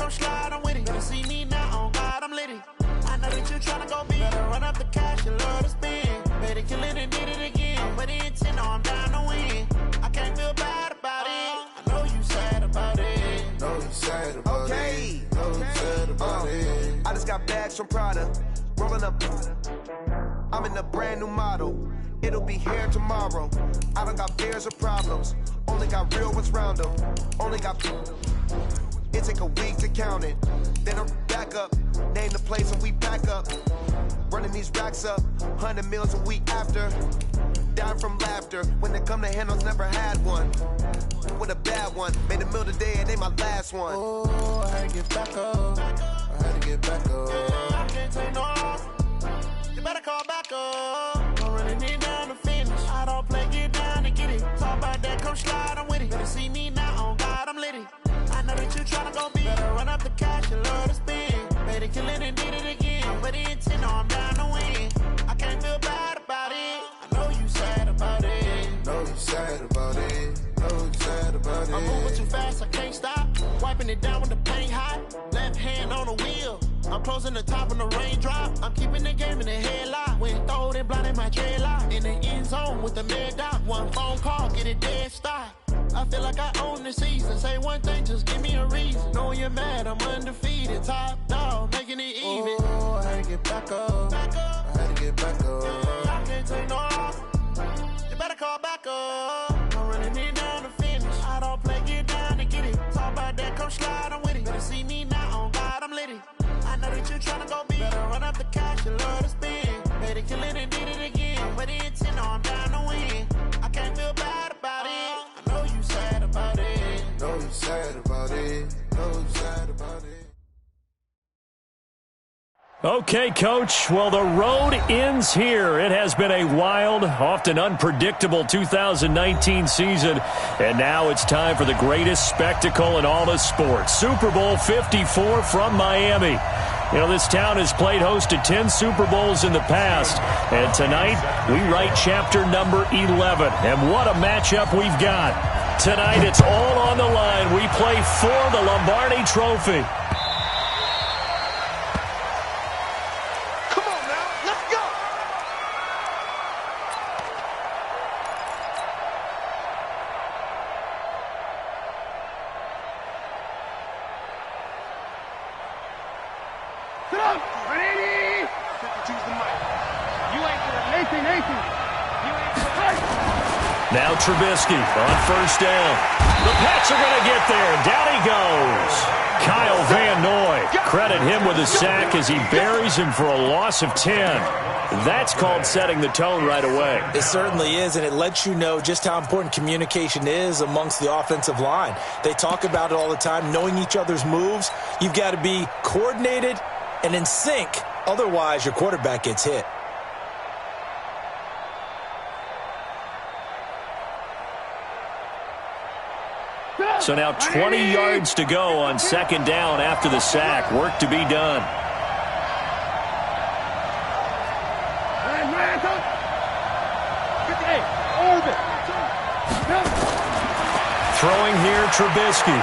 come slide, I'm with it. Better see me now, on God, I'm litty. I know that you tryna go big. Better run up the cash, you love to spend. Better kill it and did it again. But the intent, no, I'm down to win. I can't feel bad about it. I know you sad about it. Know you sad about it. Know you sad about it. I just got bags from Prada. Rolling up. I'm in a brand new model. It'll be here tomorrow. I don't got fears or problems. Only got real ones round them. Only got. It take a week to count it. Then I'm back up. Name the place and we pack up. Running these racks up. 100 meals a week after. Dying from laughter. When it come to handles, never had one. With a bad one. Made a meal today and they my last one. Oh, I had to get back up. I had to get back up. I can't take no off. You better call back up. I'm running it down to finish. I don't play, get down to get it. Talk about that, come slide, I'm with it. Better see me now, on God, I'm litty. I know that you tryna go big. Better run up the cash, you love to spend. Better kill it and did it again. But the intent, no, I'm down to win. I can't feel bad about it. I know you sad about it. Know you sad about it. Know you sad about it. I'm moving too fast, I can't stop. Wiping it down with the paint hot. Left hand on the wheel. I'm closing the top on the raindrop. I'm keeping the game in the headlock. When throwed and blinded my dreadlock. In the end zone with the mad dot. One phone call, get it dead stop. I feel like I own the season. Say one thing, just give me a reason. Knowing you're mad, I'm undefeated. Top dog, making it even. Oh, I had to get back up. I had to get back up. I can't take no off. You better call back up. I'm running it down to finish. I don't play, get down to get it. Talk about that, come slide, I'm with it. Better see me now, on God, I'm litty. I know that you tryna go big. Better run up the cash, you love to spend. Better kill it and did it again. But the intent, no, I'm down to win. I can't feel bad about it. I know you sad about it. Know you sad about it. Know you sad about it. Okay, Coach. Well, the road ends here. It has been a wild, often unpredictable 2019 season. And now it's time for the greatest spectacle in all of sports. Super Bowl 54 from Miami. You know, this town has played host to 10 Super Bowls in the past. And tonight, we write chapter number 11. And what a matchup we've got. Tonight, it's all on the line. We play for the Lombardi Trophy. Now Trubisky on first down. The Pats are going to get there. Down he goes. Kyle Van Noy. Credit him with a sack as he buries him for a loss of 10. That's called setting the tone right away. It certainly is, and it lets you know just how important communication is amongst the offensive line. They talk about it all the time, knowing each other's moves. You've got to be coordinated and in sync. Otherwise, your quarterback gets hit. So now 20 yards to go on second down after the sack. Work to be done. Throwing here, Trubisky.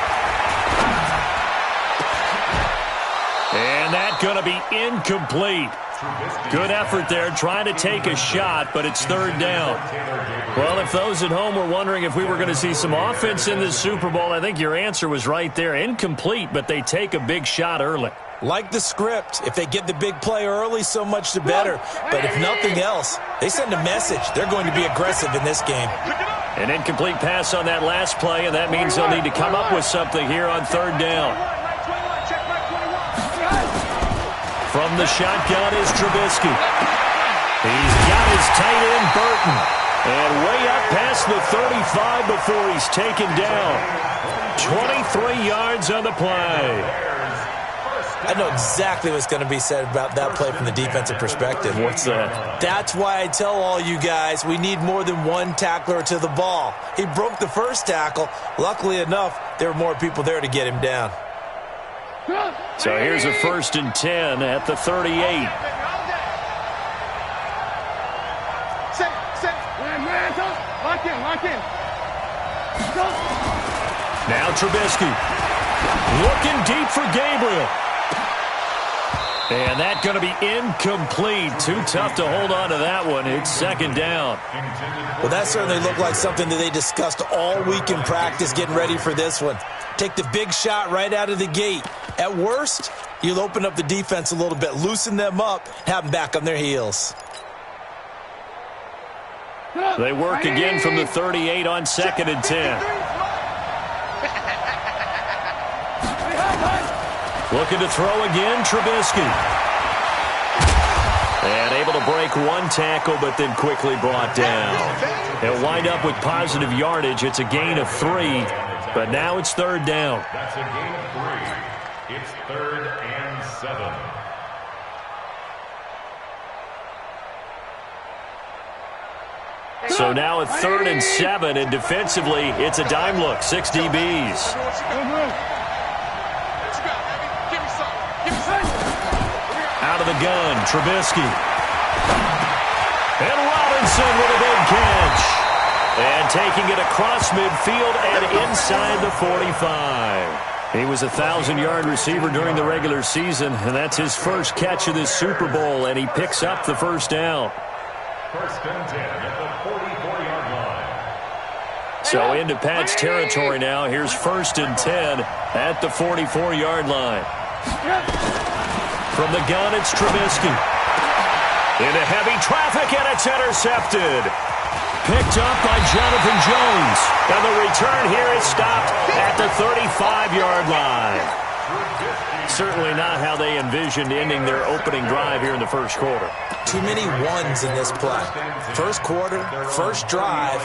And that's going to be incomplete. Good effort there, trying to take a shot, but it's third down. Well, if those at home were wondering if we were going to see some offense in this Super Bowl, I think your answer was right there. Incomplete, but they take a big shot early. Like the script, if they get the big play early, so much the better. But if nothing else, they send a message. They're going to be aggressive in this game. An incomplete pass on that last play, and that means they'll need to come up with something here on third down. From the shotgun is Trubisky. He's got his tight end, Burton. And way up past the 35 before he's taken down. 23 yards on the play. I know exactly what's going to be said about that play from the defensive perspective. What's that? That's why I tell all you guys we need more than one tackler to the ball. He broke the first tackle. Luckily enough, there were more people there to get him down. So here's a 1st and 10 at the 38. Lock in. Now Trubisky. Looking deep for Gabriel. And that's going to be incomplete. Too tough to hold on to that one. It's second down. Well, that certainly looked like something that they discussed all week in practice getting ready for this one. Take the big shot right out of the gate. At worst, you'll open up the defense a little bit, loosen them up, have them back on their heels. They work again from the 38 on 2nd and 10. Looking to throw again, Trubisky. And able to break one tackle, but then quickly brought down. He'll wind up with positive yardage. It's a gain of 3, but now it's third down. That's a gain of 3. It's 3rd and 7. So now at 3rd and 7, and defensively, it's a dime look, 6 DBs. Out of the gun, Trubisky. And Robinson with a big catch. And taking it across midfield and inside the 45. He was a 1,000-yard receiver during the regular season, and that's his first catch of this Super Bowl, and he picks up the first down. 1st and 10 at the 44-yard line. So into Pat's territory now. Here's 1st and 10 at the 44-yard line. From the gun, it's Trubisky. Into heavy traffic, and it's intercepted. Picked up by Jonathan Jones. And the return here is stopped at the 35-yard line. Certainly not how they envisioned ending their opening drive here in the first quarter. Too many ones in this play. First quarter, first drive,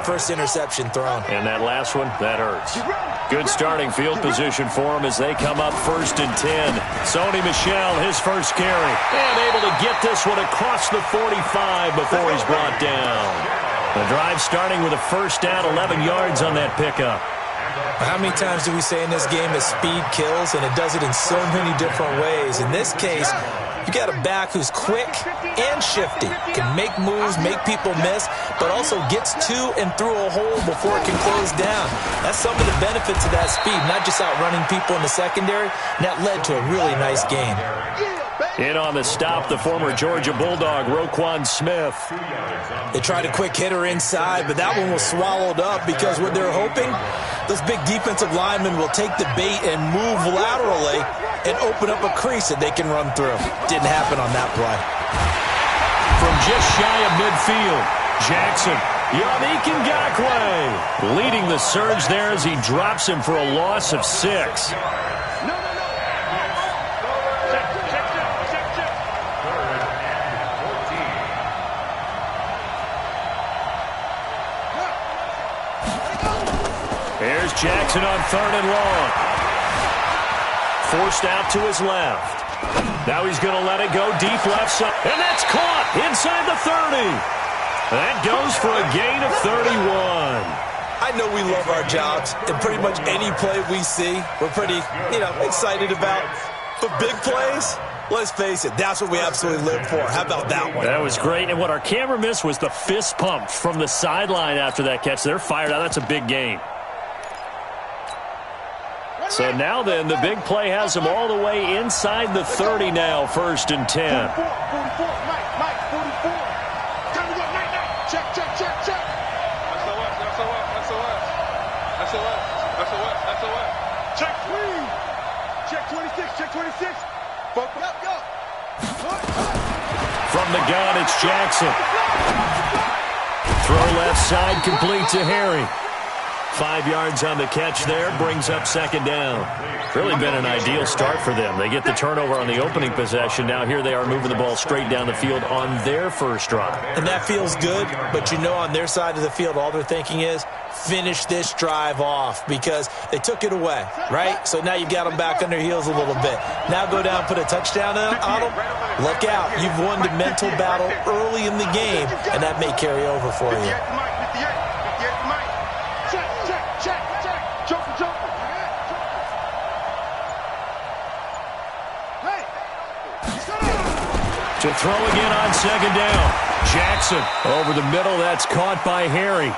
first interception thrown. And that last one, that hurts. Good starting field position for him as they come up 1st and 10. Sony Michel, his first carry. And able to get this one across the 45 before he's brought down. The drive starting with a first down, 11 yards on that pickup. How many times do we say in this game that speed kills, and it does it in so many different ways? In this case, you got a back who's quick and shifty, can make moves, make people miss, but also gets to and through a hole before it can close down. That's some of the benefits of that speed, not just outrunning people in the secondary, and that led to a really nice game. In on the stop, the former Georgia Bulldog, Roquan Smith. They tried a quick hitter inside, but that one was swallowed up because what they're hoping, those big defensive linemen will take the bait and move laterally and open up a crease that they can run through. Didn't happen on that play. From just shy of midfield, Jackson. Yannick Ngakoue leading the surge there as he drops him for a loss of 6. Here's Jackson on 3rd and long. Forced out to his left. Now he's going to let it go deep left side. And that's caught inside the 30. That goes for a gain of 31. I know we love our jobs, and pretty much any play we see, we're pretty, excited about. But big plays, let's face it, that's what we absolutely live for. How about that one? That was great. And what our camera missed was the fist pump from the sideline after that catch. They're fired out. That's a big gain. So now then, the big play has them all the way inside the 30 now, 1st and 10. 44, Mike, 44. Time to go, Mike. Check. SOS. Check 26, check 26. Go. From the gun, it's Jackson. Throw left side, complete to Harry. 5 yards on the catch there, brings up 2nd down. Really been an ideal start for them. They get the turnover on the opening possession. Now here they are moving the ball straight down the field on their first drive. And that feels good, but on their side of the field, all they're thinking is finish this drive off because they took it away, right? So now you got them back on their heels a little bit. Now go down, put a touchdown on them. Look out. You've won the mental battle early in the game, and that may carry over for you. To throw again on 2nd down. Jackson over the middle. That's caught by Harry.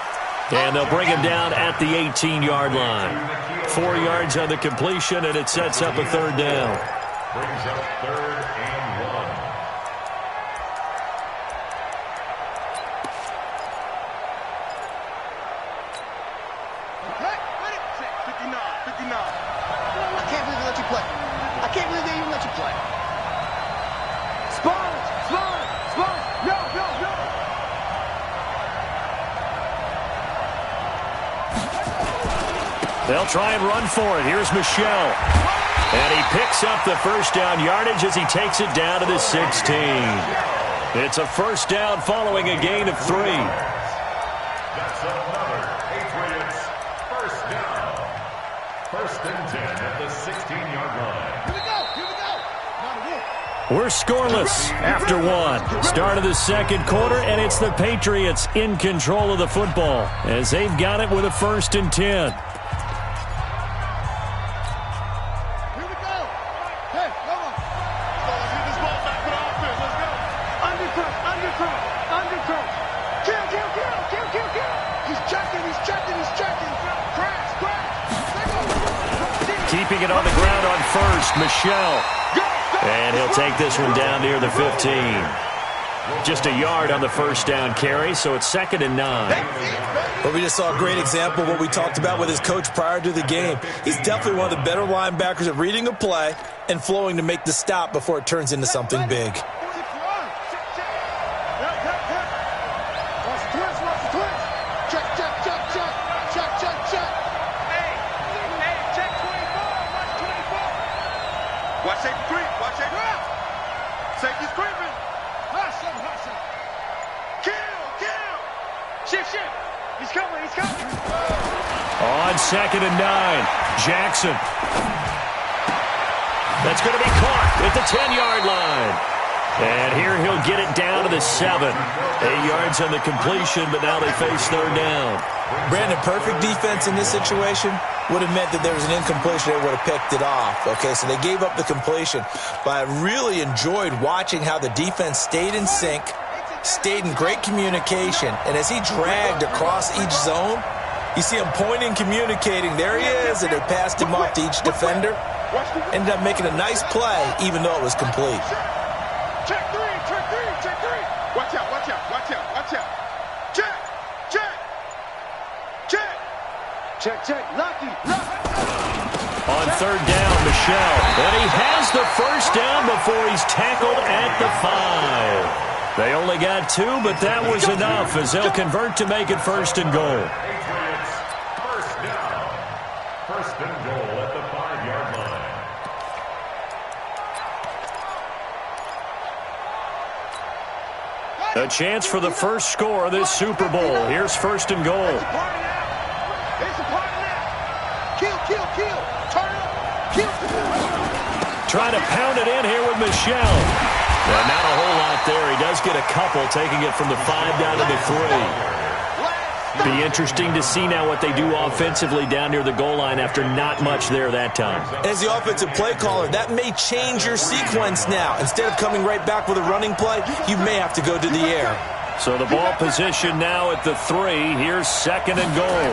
And they'll bring him down at the 18-yard line. 4 yards on the completion, and it sets up a third down. Brings up 3rd and 1. They'll try and run for it. Here's Michelle. And he picks up the first down yardage as he takes it down to the 16. It's a first down following a gain of 3. That's another Patriots first down. 1st and 10 at the 16-yard line. Here we go. We're scoreless after 1. Start of the second quarter, and it's the Patriots in control of the football as they've got it with a 1st and 10. Keeping it on the ground on 1st, Michelle. And he'll take this one down near the 15. Just a yard on the first down carry, so it's 2nd and 9. Well, we just saw a great example of what we talked about with his coach prior to the game. He's definitely one of the better linebackers at reading a play and flowing to make the stop before it turns into something big. Watch safety creep. Watch safety creep. Safety's creeping. Hustle. Kill. Shift. He's coming. On 2nd and 9, Jackson. That's going to be caught at the 10-yard line. And here he'll get it down to the 7. 8 yards on the completion, but now they face 3rd down. Brandon, perfect defense in this situation would have meant that there was an incompletion. They would have picked it off. Okay, so they gave up the completion. But I really enjoyed watching how the defense stayed in sync, stayed in great communication, and as he dragged across each zone, you see him pointing, communicating. There he is, and they passed him off to each defender. Ended up making a nice play, even though it was complete. Check three. Watch out. Check. Lucky. On 3rd down, Michelle. And he has the first down before he's tackled at the 5. They only got 2, but that was enough as they'll convert to make it 1st and goal. Patriots first down. 1st and goal at the 5-yard line. A chance for the first score of this Super Bowl. Here's 1st and goal. It's a party now. Kill. Turn up. Kill. Trying to pound it in here with Michelle. And not a whole lot there. He does get a couple, taking it from the 5 down to the 3. Be interesting to see now what they do offensively down near the goal line after not much there that time. As the offensive play caller, that may change your sequence now. Instead of coming right back with a running play, you may have to go to the air. So the ball position now at the 3. Here's 2nd and goal.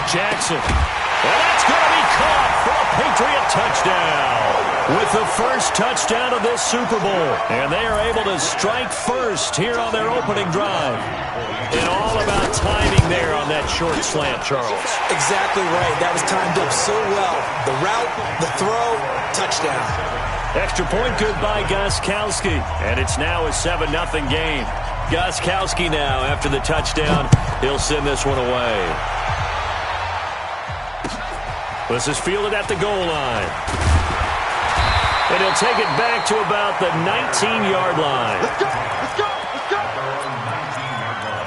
Jackson. And that's going to be caught for a Patriot touchdown. With the first touchdown of this Super Bowl. And they are able to strike first here on their opening drive. And all about timing there on that short slant, Charles. Exactly right. That was timed up so well. The route, the throw, touchdown. Extra point good by Gostkowski. And it's now a 7-0 game. Gostkowski now, after the touchdown, he'll send this one away. This is fielded at the goal line. And he'll take it back to about the 19-yard line. Let's go. 19-yard line.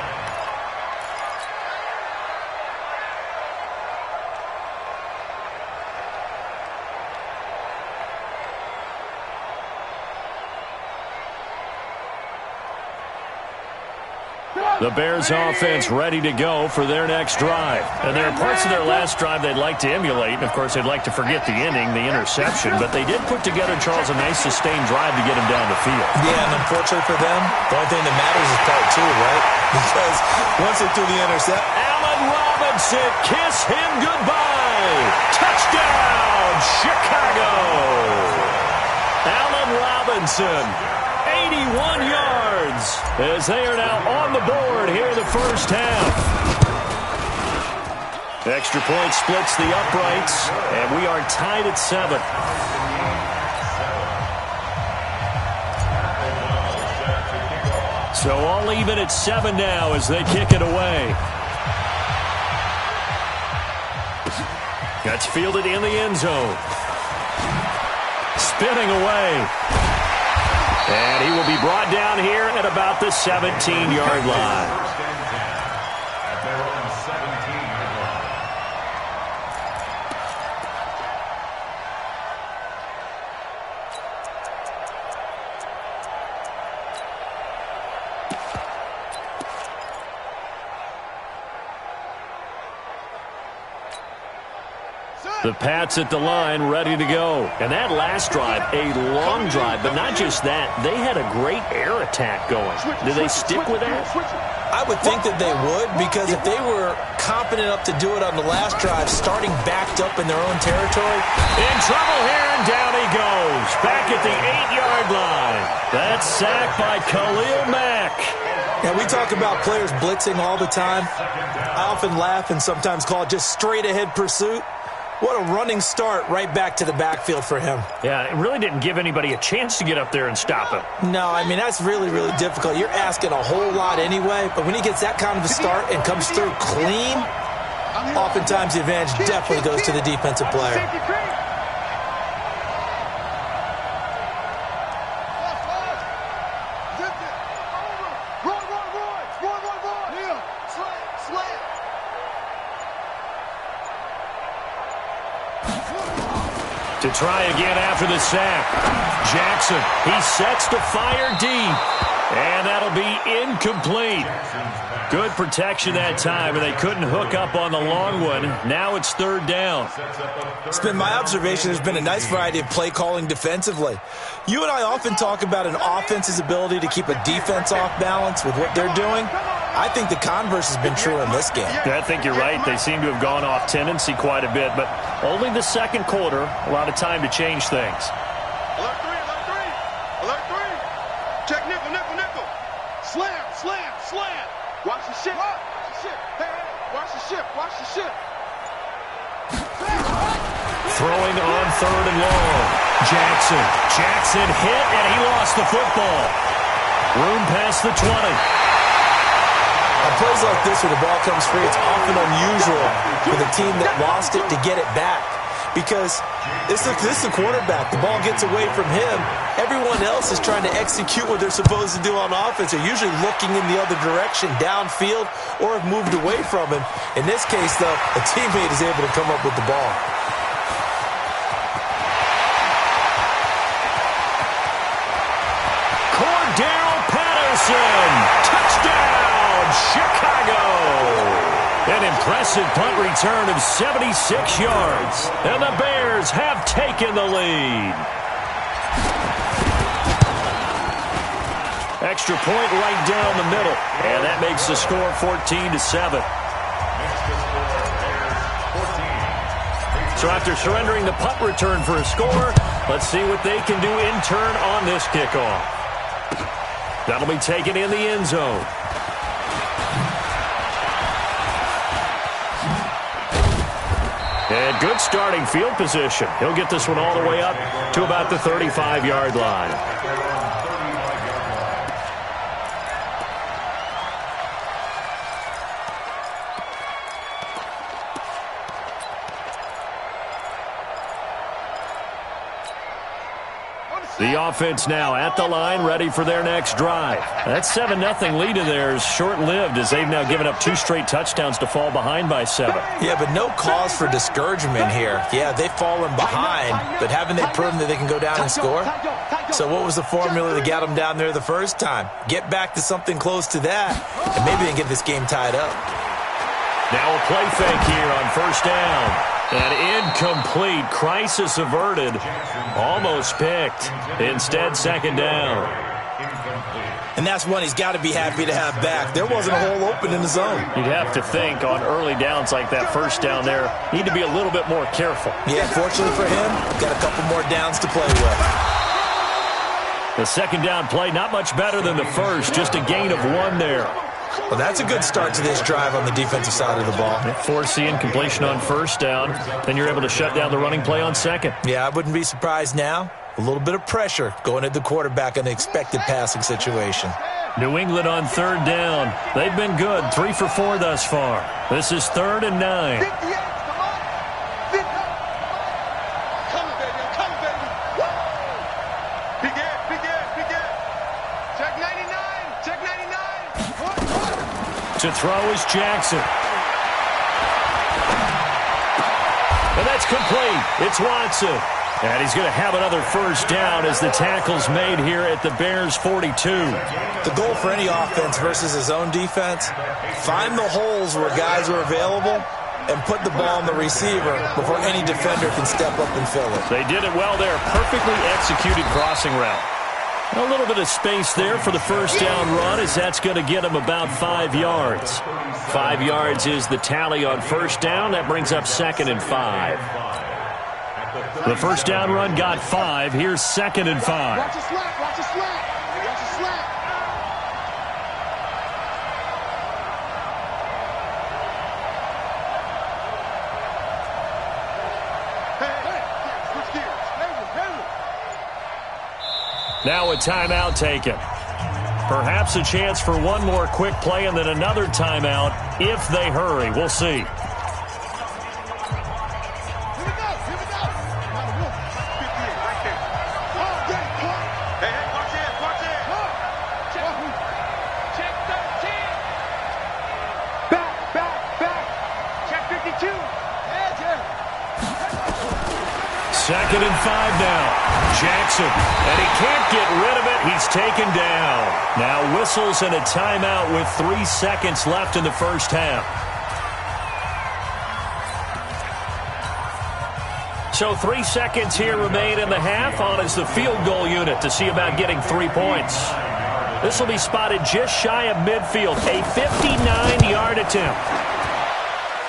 The Bears offense ready to go for their next drive. And there are parts of their last drive they'd like to emulate. And, of course, they'd like to forget the inning, the interception. But they did put together, Charles, a nice sustained drive to get him down the field. Yeah, and unfortunately for them, the only thing that matters is part two, right? Because once they threw the intercept, Allen Robinson, kiss him goodbye. Touchdown, Chicago. Allen Robinson, 81 yards, as they are now on the board here in the first half. Extra point splits the uprights, and we are tied at 7. So all even at 7 now as they kick it away. That's fielded in the end zone. Spinning away. And he will be brought down here at about the 17-yard line. The Pats at the line, ready to go. And that last drive, a long drive, but not just that. They had a great air attack going. Do they stick with that? I would think that they would, because if they were confident enough to do it on the last drive, starting backed up in their own territory. In trouble here, and down he goes. Back at the 8-yard line. That's sacked by Khalil Mack. And we talk about players blitzing all the time. I often laugh and sometimes call it just straight-ahead pursuit. What a running start right back to the backfield for him. Yeah, it really didn't give anybody a chance to get up there and stop him. No, I mean, that's really, really difficult. You're asking a whole lot anyway, but when he gets that kind of a start and comes through clean, oftentimes the advantage definitely goes to the defensive player. To try again after the sack. Jackson, he sets to fire deep. And that'll be incomplete. Good protection that time, and they couldn't hook up on the long one. Now it's 3rd down. It's been my observation there's been a nice variety of play calling defensively. You and I often talk about an offense's ability to keep a defense off balance with what they're doing. I think the converse has been true in this game. I think you're right. They seem to have gone off tendency quite a bit, but only the second quarter, a lot of time to change things. Alert 3, alert 3, alert 3. Check nickel, nickel, nickel. Slam, slam, slam. Watch the ship. Watch the ship. Hey, hey, watch the ship, watch the ship. Throwing on 3rd and long. Jackson hit, and he lost the football. Room past the 20. On plays like this where the ball comes free, it's often unusual for the team that lost it to get it back. Because this is the quarterback. The ball gets away from him. Everyone else is trying to execute what they're supposed to do on offense. They're usually looking in the other direction, downfield, or have moved away from him. In this case, though, a teammate is able to come up with the ball. Cordell Patterson. Touchdown, Chicago. An impressive punt return of 76 yards. And the Bears have taken the lead. Extra point right down the middle. And that makes the score 14-7. So after surrendering the punt return for a score, let's see what they can do in turn on this kickoff. That'll be taken in the end zone. And good starting field position. He'll get this one all the way up to about the 35-yard line. The offense now at the line, ready for their next drive. That 7-0 lead of theirs short-lived as they've now given up 2 straight touchdowns to fall behind by 7. Yeah, but no cause for discouragement here. Yeah, they've fallen behind, but haven't they proven that they can go down and score? So what was the formula that got them down there the first time? Get back to something close to that, and maybe they can get this game tied up. Now a play fake here on first down. An incomplete, crisis averted, almost picked. Instead, second down. And that's one he's got to be happy to have back. There wasn't a hole open in the zone. You'd have to think on early downs like that first down there, need to be a little bit more careful. Yeah, fortunately for him, got a couple more downs to play with. The second down play, not much better than the first, just a gain of 1 there. Well, that's a good start to this drive on the defensive side of the ball. Force the incompletion on first down, then you're able to shut down the running play on second. Yeah, I wouldn't be surprised now. A little bit of pressure going at the quarterback in an expected passing situation. New England on third down. They've been good, 3 for 4 thus far. This is 3rd and 9. To throw is Jackson. And that's complete. It's Watson. And he's going to have another first down as the tackle's made here at the Bears' 42. The goal for any offense versus his own defense, find the holes where guys are available and put the ball on the receiver before any defender can step up and fill it. They did it well there. Perfectly executed crossing route. A little bit of space there for the first down run as that's going to get him about 5 yards. 5 yards is the tally on first down. That brings up 2nd and 5. The first down run got 5. Here's 2nd and 5. Watch a slap, watch a slap, watch a slap. Hey, switch gears. Now a timeout taken. Perhaps a chance for one more quick play and then another timeout if they hurry. We'll see. Second and 5 now. Jackson, and he can't get rid of it. He's taken down. Now whistles and a timeout with 3 seconds left in the first half. So 3 seconds here remain in the half. On is the field goal unit to see about getting 3 points. This will be spotted just shy of midfield. A 59-yard attempt.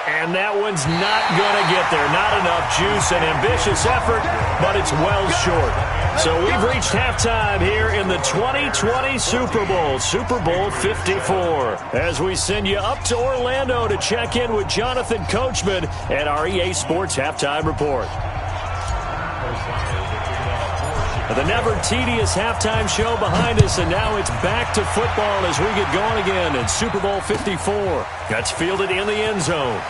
And that one's not going to get there. Not enough juice, an ambitious effort, but it's well short. So we've reached halftime here in the 2020 Super Bowl, Super Bowl 54. As we send you up to Orlando to check in with Jonathan Coachman at our EA Sports Halftime Report. The never-tedious halftime show behind us, and now it's back to football as we get going again in Super Bowl 54. That's fielded in the end zone.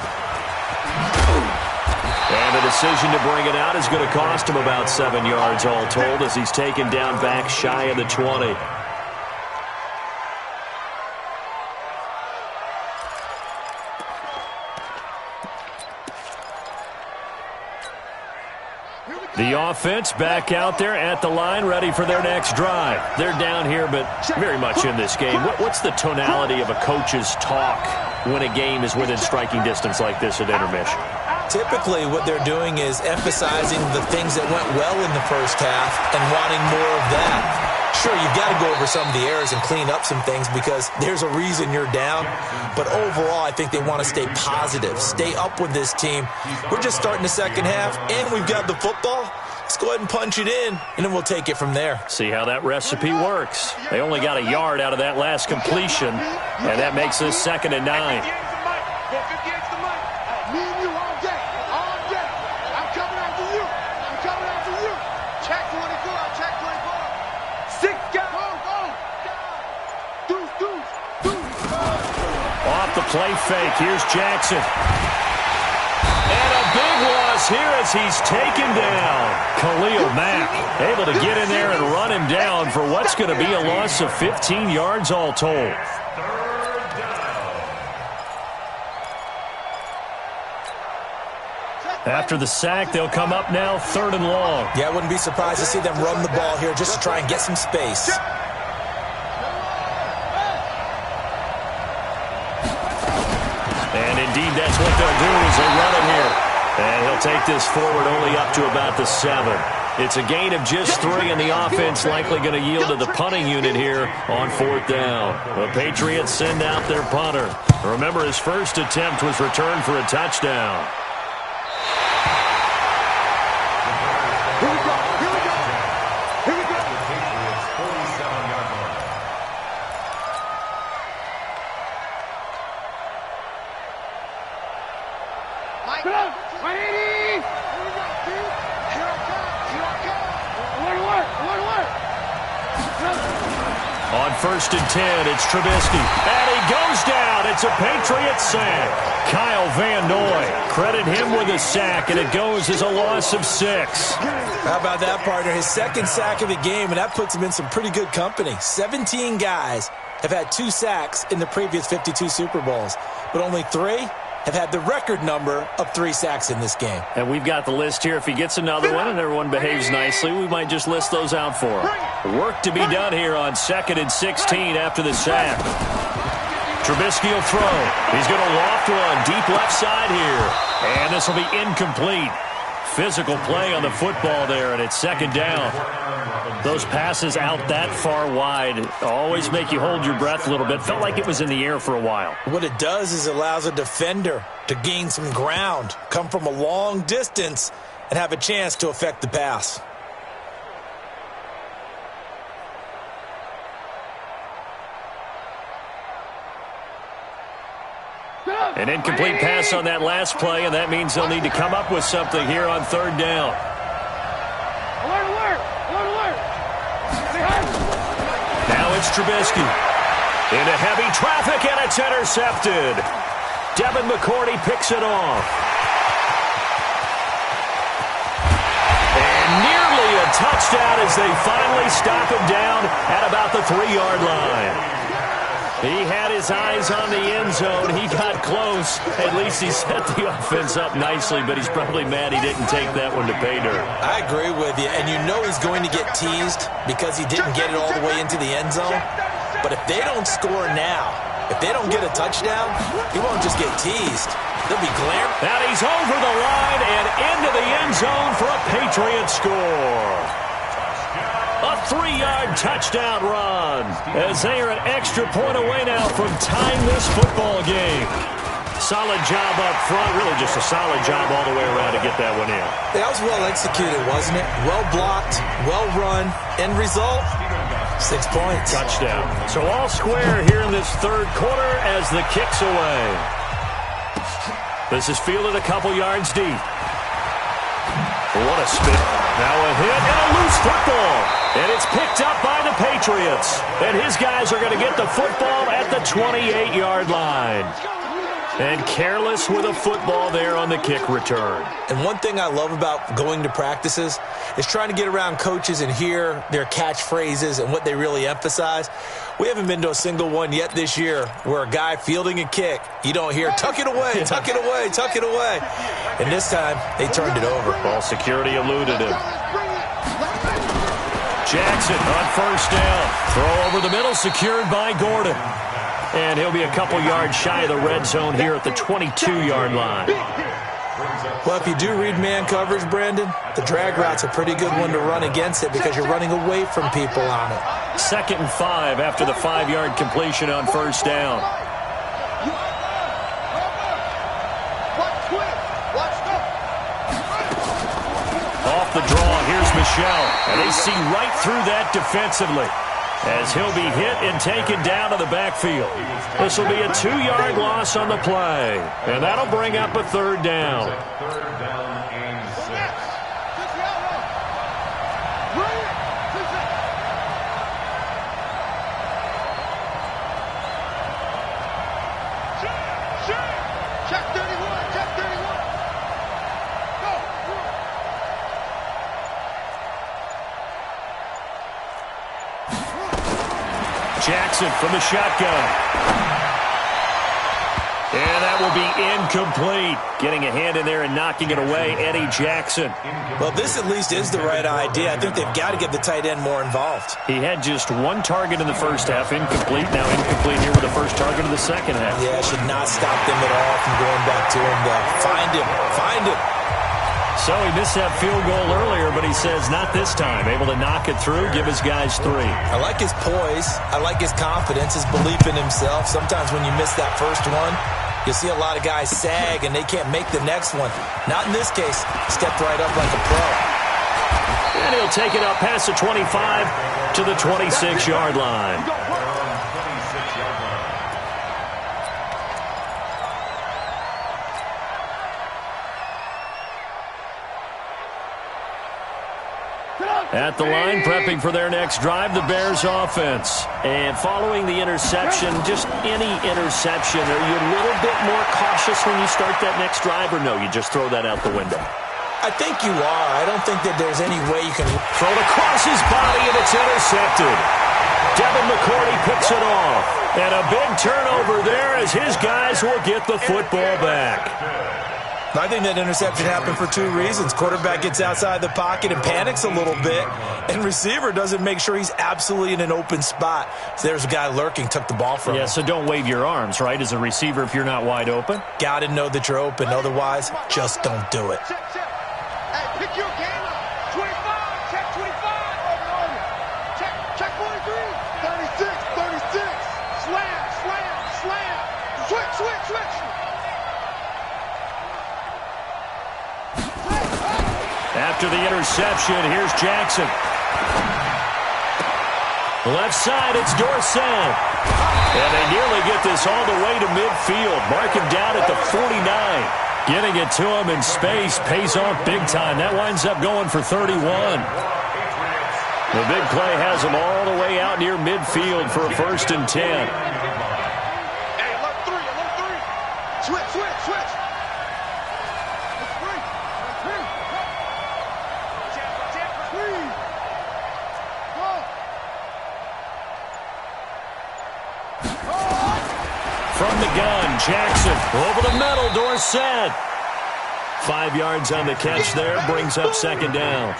And the decision to bring it out is going to cost him about 7 yards all told as he's taken down back shy of the 20. The offense back out there at the line, ready for their next drive. They're down here, but very much in this game. What's the tonality of a coach's talk when a game is within striking distance like this at intermission? Typically, what they're doing is emphasizing the things that went well in the first half and wanting more of that. Sure, you've got to go over some of the errors and clean up some things because there's a reason you're down. But overall, I think they want to stay positive, stay up with this team. We're just starting the second half, and we've got the football. Let's go ahead and punch it in, and then we'll take it from there. See how that recipe works. They only got a yard out of that last completion, and that makes this 2nd and 9. Play fake. Here's Jackson. And a big loss here as he's taken down. Khalil Mack able to get in there and run him down for what's going to be a loss of 15 yards all told. After the sack, they'll come up now 3rd and long. Yeah, I wouldn't be surprised to see them run the ball here just to try and get some space. And indeed, that's what they'll do is they'll run it here. And he'll take this forward only up to about the 7. It's a gain of just 3, and the offense likely going to yield to the punting unit here on 4th down. The Patriots send out their punter. Remember, his first attempt was returned for a touchdown. Here we go. Here we go. Here we go. Patriots 47-yard line. Mike, ready? Here we go, dude. Here I come. Here I come. On 1st and 10, it's Trubisky. And he goes down. It's a Patriots sack. Kyle Van Noy, credit him with a sack, and it goes as a loss of 6. How about that, partner? His 2nd sack of the game, and that puts him in some pretty good company. 17 guys have had 2 sacks in the previous 52 Super Bowls, but only 3 have had the record number of 3 sacks in this game. And we've got the list here. If he gets another one and everyone behaves nicely, we might just list those out for him. Work to be done here on 2nd and 16 after the sack. Trubisky will throw. He's going to loft one deep left side here. And this will be incomplete. Physical play on the football there, and it's 2nd down. Those passes out that far wide always make you hold your breath a little bit. Felt like it was in the air for a while. What it does is it allows a defender to gain some ground, come from a long distance, and have a chance to affect the pass. An incomplete pass on that last play, and that means they'll need to come up with something here on 3rd down. Now it's Trubisky. Into heavy traffic, and it's intercepted. Devin McCourty picks it off. And nearly a touchdown as they finally stop him down at about the 3-yard line. He had his eyes on the end zone. He got close. At least he set the offense up nicely, but he's probably mad he didn't take that one to pay dirt. I agree with you, and you know he's going to get teased because he didn't get it all the way into the end zone. But if they don't score now, if they don't get a touchdown, he won't just get teased. They'll be glaring. Now he's over the line and into the end zone for a Patriots score. A 3-yard touchdown run as they are an extra point away now from tying this football game. Solid job up front, really just a solid job all the way around to get that one in. That was well executed, wasn't it? Well blocked, well run. End result, 6 points. Touchdown. So all square here in this 3rd quarter as the kick's away. This is fielded a couple yards deep. What a spin. Now a hit and a loose football. And it's picked up by the Patriots. And his guys are going to get the football at the 28-yard line. And careless with a football there on the kick return. And one thing I love about going to practices is trying to get around coaches and hear their catchphrases and what they really emphasize. We haven't been to a single one yet this year where a guy fielding a kick, you don't hear, tuck it away, tuck it away, tuck it away. And this time, they turned it over. Ball security eluded him. Jackson on 1st down. Throw over the middle, secured by Gordon. And he'll be a couple yards shy of the red zone here at the 22-yard line. Well, if you do read man coverage, Brandon, the drag route's a pretty good one to run against it because you're running away from people on it. 2nd and 5 after the 5-yard completion on 1st down. Off the draw, here's Michel. And they see right through that defensively as he'll be hit and taken down to the backfield. This will be a 2-yard loss on the play. And that'll bring up a 3rd down. 3rd down and 6. Check 31, check 31. Go. Jackson from the shotgun. And that will be incomplete. Getting a hand in there and knocking it away, Eddie Jackson. Well, this at least is the right idea. I think they've got to get the tight end more involved. He had just one target in the first half, incomplete. Now incomplete here with the first target of the second half. Yeah, should not stop them at all from going back to him. Find him. Find him. So he missed that field goal earlier, but he says not this time. Able to knock it through, give his guys 3. I like his poise. I like his confidence, his belief in himself. Sometimes when you miss that first one, you see a lot of guys sag and they can't make the next one. Not in this case. Stepped right up like a pro. And he'll take it up past the 25 to the 26-yard line. At the line, prepping for their next drive, the Bears offense. And following the interception, just any interception, are you a little bit more cautious when you start that next drive, or no, you just throw that out the window? I think you are. I don't think that there's any way you can throw it across his body, and it's intercepted. Devin McCourty picks it off. And a big turnover there as his guys will get the football back. I think that interception happened for 2 reasons. Quarterback gets outside the pocket and panics a little bit, and receiver doesn't make sure he's absolutely in an open spot. So there's a guy lurking, took the ball from him. Yeah, so don't wave your arms, right, as a receiver if you're not wide open? Got to know that you're open. Otherwise, just don't do it. Hey, pick your game up. 25, check 25. Check 43. 36. Slam. Switch. After the interception, here's Jackson. Left side, it's Dorsett. And they nearly get this all the way to midfield. Mark him down at the 49. Getting it to him in space pays off big time. That winds up going for 31. The big play has him all the way out near midfield for a 1st and 10. Hey, alert 3. Switch. From the gun, Jackson over the middle, Dorsett. 5 yards on the catch there, brings up 2nd down.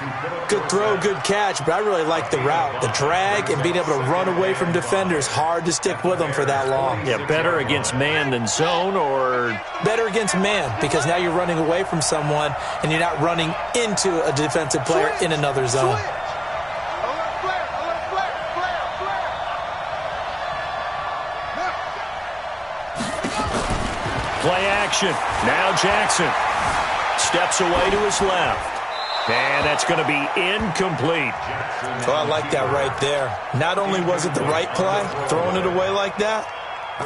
Good throw, good catch, but I really like the route. The drag and being able to run away from defenders, hard to stick with them for that long. Yeah, better against man than zone, or? Better against man, because now you're running away from someone and you're not running into a defensive player in another zone. Play action. Now Jackson steps away to his left. And that's going to be incomplete. Oh, I like that right there. Not only was it the right play, throwing it away like that,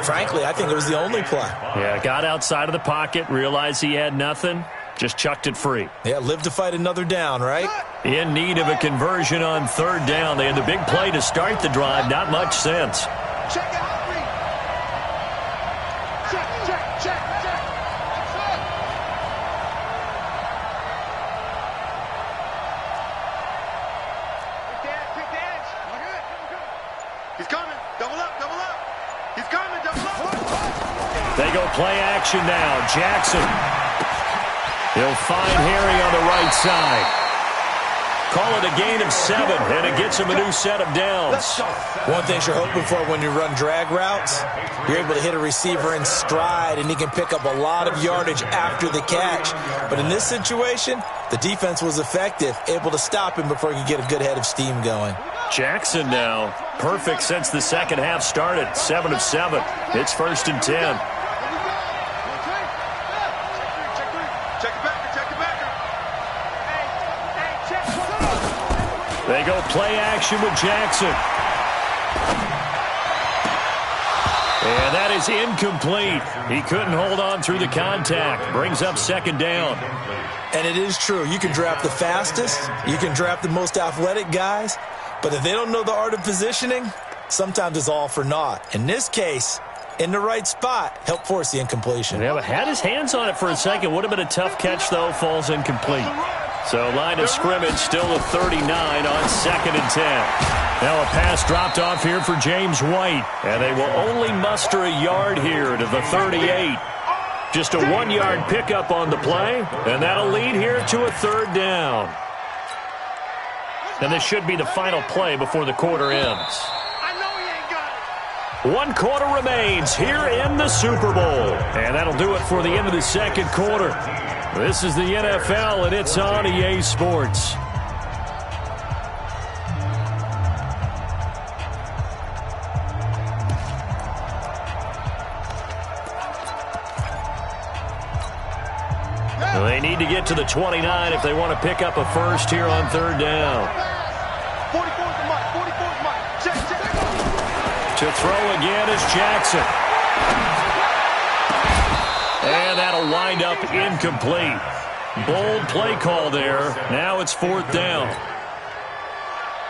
frankly, I think it was the only play. Yeah, got outside of the pocket, realized he had nothing, just chucked it free. Yeah, live to fight another down, right? In need of a conversion on 3rd down. They had the big play to start the drive, not much sense. Check out. Check. Pick the edge. He's coming. Double up. He's coming. Double up. They go play action now. Jackson. He'll find Harry on the right side. Call it a gain of 7, and it gets him a new set of downs. One thing you're hoping for when you run drag routes, you're able to hit a receiver in stride, and he can pick up a lot of yardage after the catch. But in this situation, the defense was effective, able to stop him before he could get a good head of steam going. Jackson now, perfect since the second half started, 7 of 7. It's 1st and 10. They go play action with Jackson. And that is incomplete. He couldn't hold on through the contact. Brings up 2nd down. And it is true. You can draft the fastest. You can draft the most athletic guys. But if they don't know the art of positioning, sometimes it's all for naught. In this case, in the right spot, helped force the incompletion. Yeah, but had his hands on it for a second. Would have been a tough catch, though. Falls incomplete. So line of scrimmage still at 39 on 2nd and 10. Now a pass dropped off here for James White. And they will only muster a yard here to the 38. Just a 1-yard pickup on the play, and that'll lead here to a third down. And this should be the final play before the quarter ends. 1 quarter remains here in the Super Bowl. And that'll do it for the end of the second quarter. This is the NFL, and it's on EA Sports. They need to get to the 29 if they want to pick up a first here on third down. 44's the mark. 44's the mark. Check. To throw again is Jackson. And that'll wind up incomplete. Bold play call there. Now it's fourth down.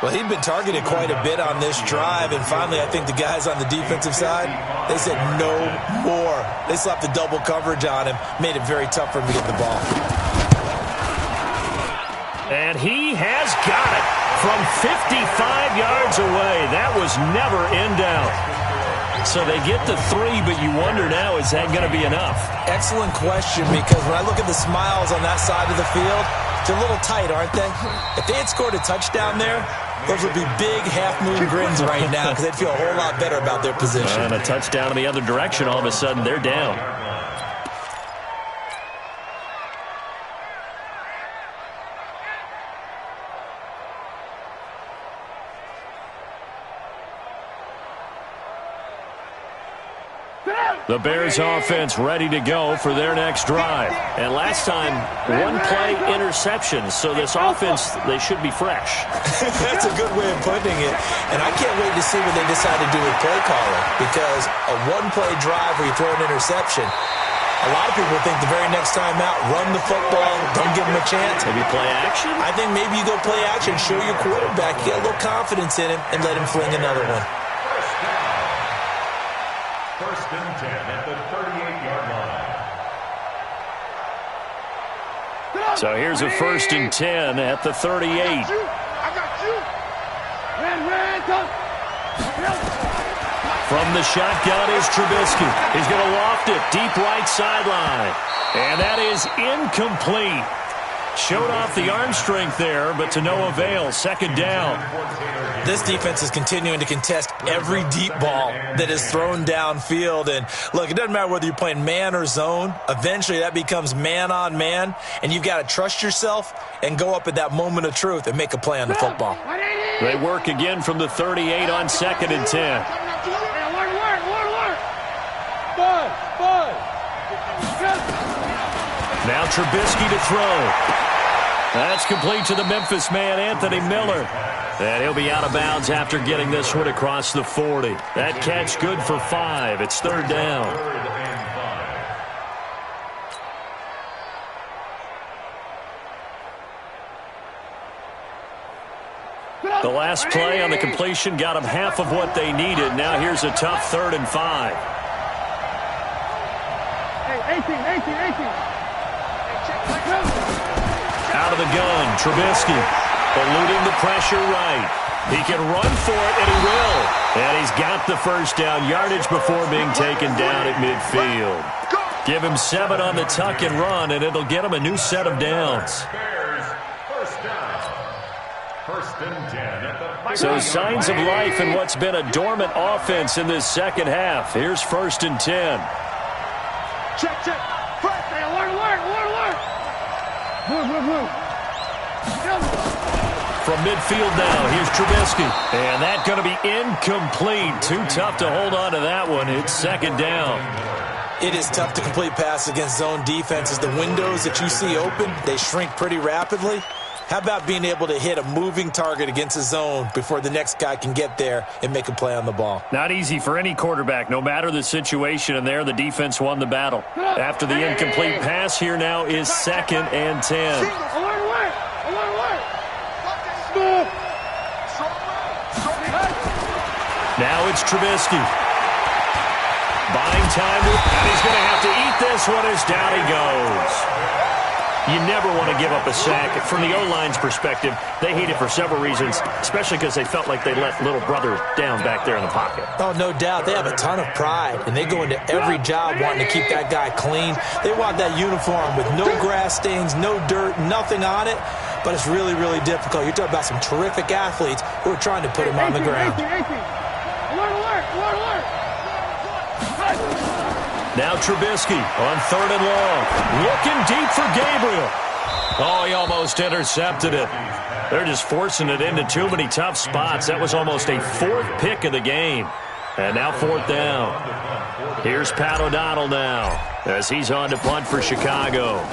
Well, he'd been targeted quite a bit on this drive, and finally I think the guys on the defensive side, they said no more. They slapped the double coverage on him, made it very tough for him to get the ball. And he has got it from 55 yards away. That was never in doubt. So they get the 3, but you wonder now, is that going to be enough? Excellent question, because when I look at the smiles on that side of the field, they're a little tight, aren't they? If they had scored a touchdown there, those would be big half-moon grins right now because they'd feel a whole lot better about their position. And a touchdown in the other direction, all of a sudden they're down. The Bears offense ready to go for their next drive. And last time, 1-play interception. So this offense, they should be fresh. That's a good way of putting it. And I can't wait to see what they decide to do with play calling. Because a 1-play drive where you throw an interception, a lot of people think the very next time out, run the football, don't give them a chance. Maybe play action? I think maybe you go play action, show your quarterback, get a little confidence in him, and let him fling another one. First and 10 at the 38-yard line. So here's a first and 10 at the 38. I got you. From the shotgun is Trubisky. He's going to loft it deep right sideline. And that is incomplete. Showed off the arm strength there, but to no avail. Second down. This defense is continuing to contest every deep ball that is thrown downfield. And look, it doesn't matter whether you're playing man or zone. Eventually that becomes man on man, and you've got to trust yourself and go up at that moment of truth and make a play on the football. They work again from the 38 on second and 10. Now Trubisky to throw. That's complete to the Memphis man, Anthony Miller. And he'll be out of bounds after getting this one across the 40. That catch good for 5. It's third down. The last play on the completion got them half of what they needed. Now here's a tough 3rd and 5. Hey, 18. Out of the gun, Trubisky eluding the pressure right. He can run for it, and he will. And he's got the first down yardage before being taken down at midfield. Give him 7 on the tuck and run, and it'll get him a new set of downs. First and 10 at the So signs of life in what's been a dormant offense in this second half. Here's first and 10. Check. First, alert. Move. From midfield now, here's Trubisky. And that's going to be incomplete. Too tough to hold on to that one. It's second down. It is tough to complete passes against zone defenses. The windows that you see open, they shrink pretty rapidly. How about being able to hit a moving target against a zone before the next guy can get there and make a play on the ball? Not easy for any quarterback, no matter the situation, and there the defense won the battle. After the incomplete pass, here now is second and 10. Alert. Now it's Trubisky. Buying time, and he's going to have to eat this one as down he goes. You never want to give up a sack. From the O-line's perspective, they hate it for several reasons, especially because they felt like they let little brother down back there in the pocket. Oh, no doubt. They have a ton of pride, and they go into every job wanting to keep that guy clean. They want that uniform with no grass stains, no dirt, nothing on it, but it's really, really difficult. You're talking about some terrific athletes who are trying to put him on the ground. Now Trubisky on 3rd and long. Looking deep for Gabriel. Oh, he almost intercepted it. They're just forcing it into too many tough spots. That was almost a 4th pick of the game. And now 4th down. Here's Pat O'Donnell now as he's on to punt for Chicago.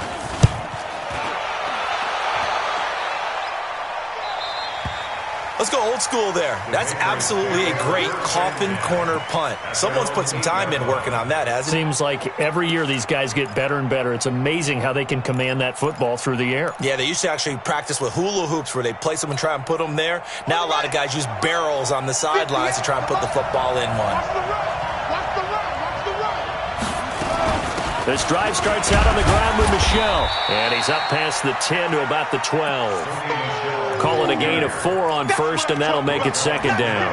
Let's go old school there. That's absolutely a great coffin corner punt. Someone's put some time in working on that, hasn't it? Seems like every year these guys get better and better. It's amazing how they can command that football through the air. Yeah, they used to actually practice with hula hoops where they place them and try and put them there. Now a lot of guys use barrels on the sidelines to try and put the football in one. This drive starts out on the ground with Michel. And he's up past the 10 to about the 12. Call it a gain of 4 on 1st, and that'll make it 2nd down.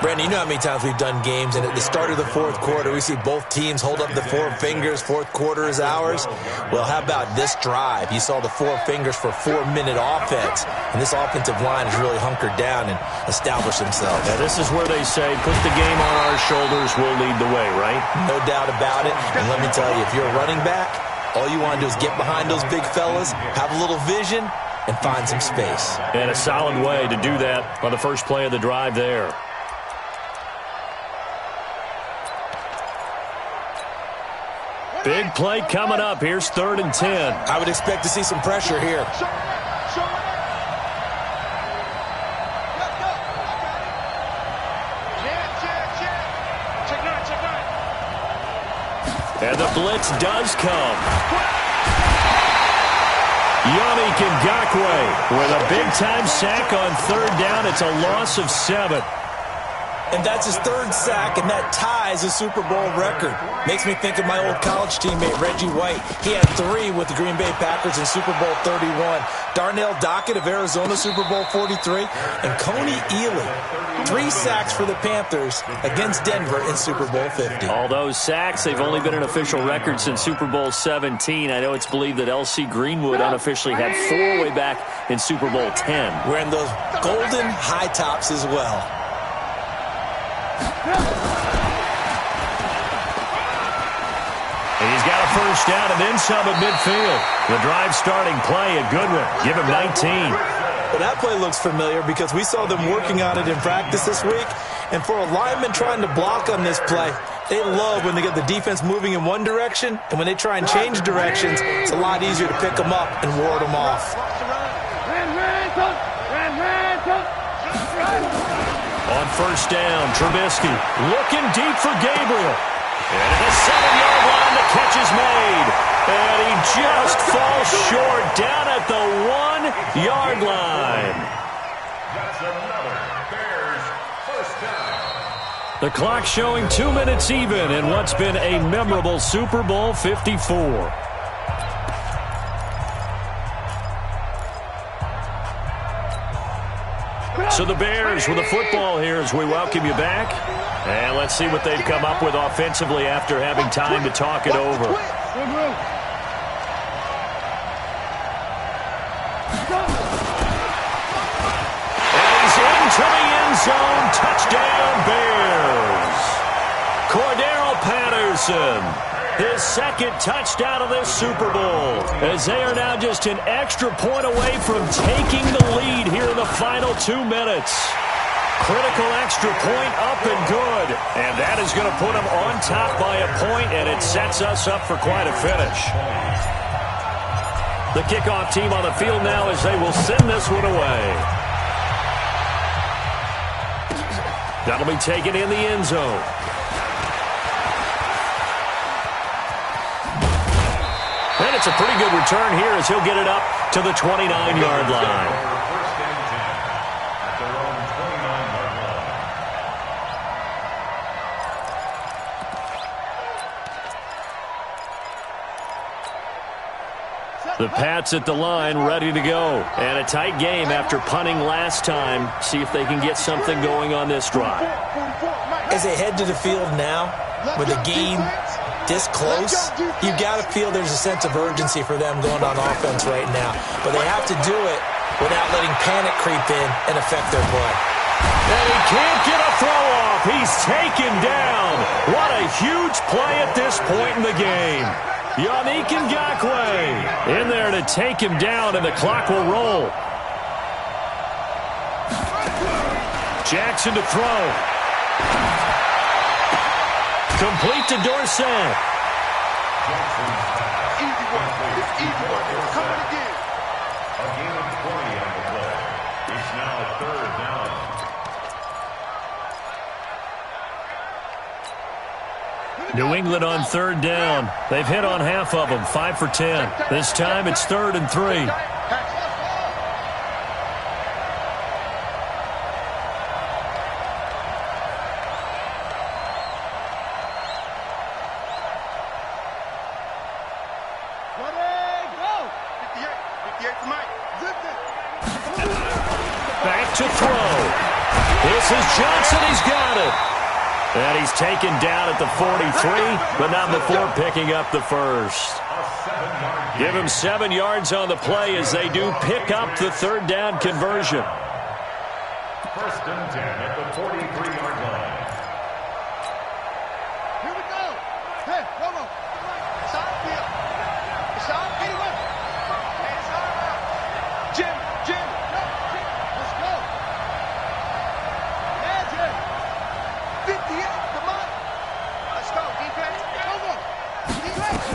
Brandon, you know how many times we've done games, and at the start of the 4th quarter, we see both teams hold up the 4 fingers, 4th quarter is ours. Well, how about this drive? You saw the 4 fingers for 4-minute offense, and this offensive line has really hunkered down and established themselves. Yeah, this is where they say, put the game on our shoulders, we'll lead the way, right? No doubt about it, and let me tell you, if you're a running back, all you want to do is get behind those big fellas, have a little vision, and find some space. And a solid way to do that on the first play of the drive there. Big play coming up. Here's 3rd and 10. I would expect to see some pressure here. And the blitz does come. Yannick Ngakoue with a big-time sack on 3rd down. It's a loss of 7. And that's his 3rd sack, and that ties a Super Bowl record. Makes me think of my old college teammate, Reggie White. He had 3 with the Green Bay Packers in Super Bowl 31. Darnell Dockett of Arizona, Super Bowl 43. And Coney Ealy, 3 sacks for the Panthers against Denver in Super Bowl 50. All those sacks, they've only been an official record since Super Bowl 17. I know it's believed that L.C. Greenwood unofficially had 4 way back in Super Bowl 10. Wearing those golden high tops as well. And he's got a first down and then some at midfield. The drive starting play, a good one. Give him 19. Well, that play looks familiar because we saw them working on it in practice this week. And for a lineman trying to block on this play, they love when they get the defense moving in one direction. And when they try and change directions, it's a lot easier to pick them up and ward them off. On first down, Trubisky looking deep for Gabriel. And at the 7-yard line, the catch is made. And he just falls short down at the 1-yard line. That's another Bears first down. The clock showing 2 minutes even in what's been a memorable Super Bowl 54. So the Bears with the football here as we welcome you back. And let's see what they've come up with offensively after having time to talk it over. And he's into the end zone. Touchdown, Bears. Cordero Patterson. His 2nd touchdown of this Super Bowl, as they are now just an extra point away from taking the lead here in the final 2 minutes. Critical extra point up and good, and that is going to put them on top by a point, and it sets us up for quite a finish. The kickoff team on the field now as they will send this one away. That'll be taken in the end zone. And it's a pretty good return here as he'll get it up to the 29-yard line. First and 10 at their own 29-yard line. The Pats at the line, ready to go. And a tight game after punting last time. See if they can get something going on this drive. As they head to the field now, with the game this close, you've got to feel there's a sense of urgency for them going on offense right now. But they have to do it without letting panic creep in and affect their play. And he can't get a throw off. He's taken down. What a huge play at this point in the game. Yannick Ngakoue in there to take him down, and the clock will roll. Jackson to throw. Complete to Dorsett. Easy one. It's easy one. It's coming again. A gain of 20 on the play. It's now 3rd down. New England on 3rd down. They've hit on half of them, 5 for 10. This time it's 3rd and 3. Back to throw. This is Johnson. He's got it. And he's taken down at the 43, but not before picking up the first. Give him 7 yards on the play as they do pick up the 3rd down conversion. 1st and 10 at the 43-yard line. Here we go. Hey, Romo. It's on field. It's on field. Hey, it's on. Jim. No, Jim. Let's go. Yeah, Jim. 58, come on. Let's go, defense. Romo. Defense.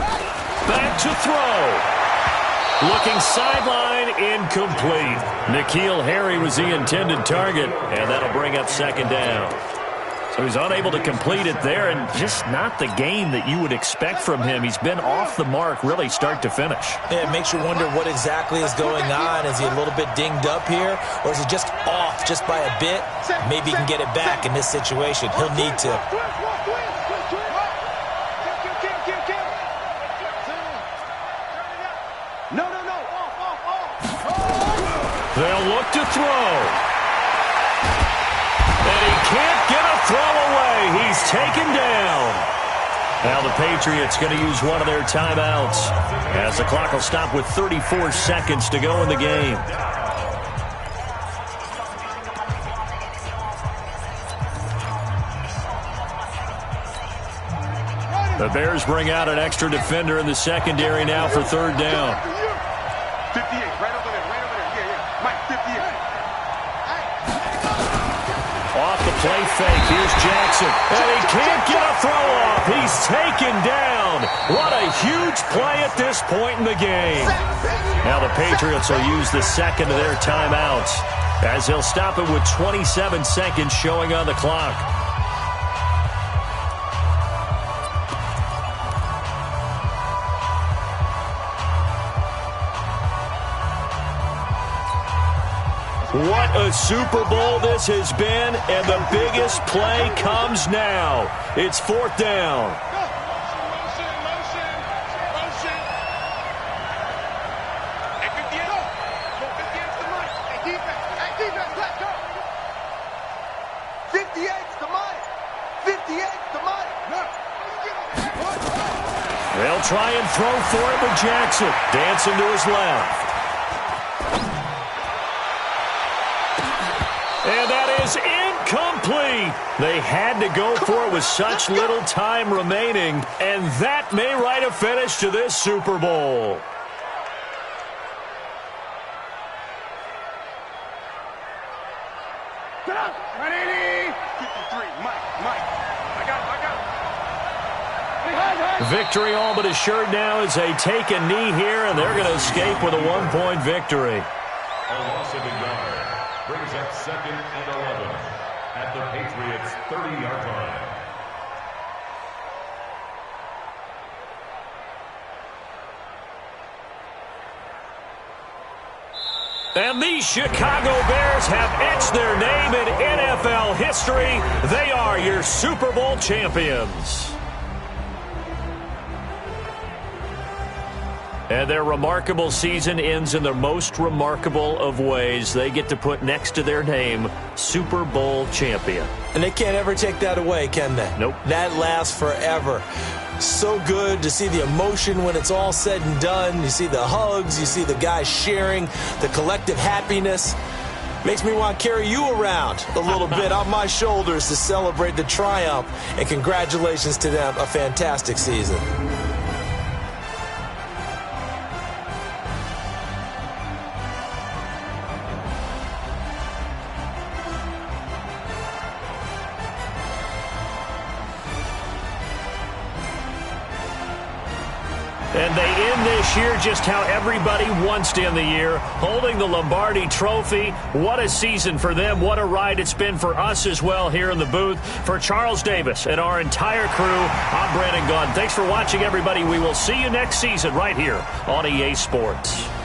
Back to throw. Looking sideline, incomplete. N'Keal Harry was the intended target, and that'll bring up 2nd down. So he's unable to complete it there, and just not the game that you would expect from him. He's been off the mark really start to finish. Yeah, it makes you wonder what exactly is going on. Is he a little bit dinged up here, or is he just off just by a bit? Maybe he can get it back in this situation. He'll need to. No. They'll look to throw. And he can't get a throw away. He's taken down. Now the Patriots going to use one of their timeouts as the clock will stop with 34 seconds to go in the game. The Bears bring out an extra defender in the secondary now for 3rd down. 58, right over there. Yeah. Mike, 58. Off the play fake, here's Jackson. And he can't get a throw off. He's taken down. What a huge play at this point in the game. Now the Patriots will use the 2nd of their timeouts as they'll stop it with 27 seconds showing on the clock. What a Super Bowl this has been, and the biggest play comes now. It's 4th down. Motion. Hey, 58. Go. 58's the mic. Hey, defense, let's go. 58's the mic. 58's the mic. They'll try and throw for it with Jackson. Dancing to his left. And that is incomplete. They had to go for it with such little time remaining, and that may write a finish to this Super Bowl. Get up. Ready? 53. Mike. I got it. Victory all but assured now as they take a knee here, and they're going to escape with a 1-point victory. A loss of a yard brings up 2nd and 11 at the Patriots' 30-yard line. And the Chicago Bears have etched their name in NFL history. They are your Super Bowl champions. And their remarkable season ends in the most remarkable of ways. They get to put next to their name, Super Bowl champion. And they can't ever take that away, can they? Nope. That lasts forever. So good to see the emotion when it's all said and done. You see the hugs, you see the guys sharing, the collective happiness. Makes me want to carry you around a little bit on my shoulders to celebrate the triumph. And congratulations to them, a fantastic season. And they end this year just how everybody wants to end the year, holding the Lombardi Trophy. What a season for them. What a ride it's been for us as well here in the booth. For Charles Davis and our entire crew, I'm Brandon Gaudin. Thanks for watching, everybody. We will see you next season right here on EA Sports.